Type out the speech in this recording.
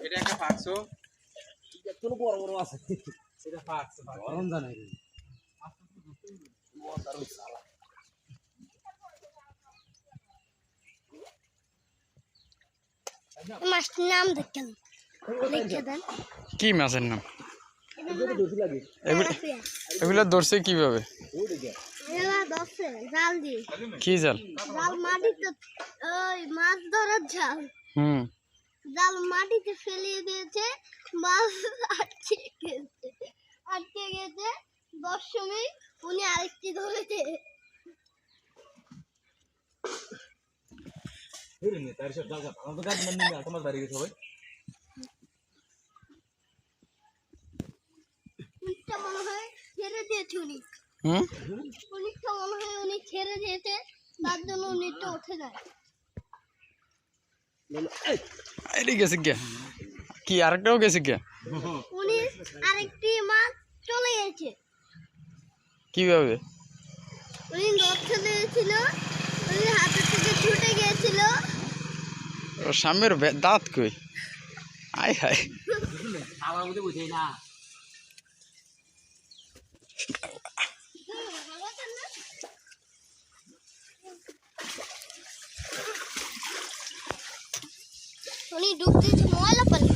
এটা একটা পাঁচশো বড় বড় আছে এটা পাঁচশো গরম জানে মাছটির নাম দেখেন লিখে দেন কি মাছের নাম এগুলো ধরছে কিভাবে এলা দশে জাল দিয়ে কি জাল জাল মাটিতে ওই মাছ ধরার জাল জাল মাটিতে ফেলিয়ে দিয়েছে মাছ আটকে গেছে 10 সময় উনি আরেকটি ধরেছে উনিটা মনে হয় ছেড়ে দিয়েছে উনিটা মনে হয় উনি ছেড়ে দিয়েছে তার জন্য উনিটা উঠে যায় এদিকে গেছে কে কি আরেকটাও গেছে কে উনি আরেকটি মাছ চলে গেছে কিভাবে উনি ধরতে দিয়েছিল উনি হাতে থেকে ছুটে গিয়েছিল ওর সামনের দাঁত কই আয় হায় আমার মধ্যে বুঝাই না উনি ডুব দিয়েছে ময়লা পানি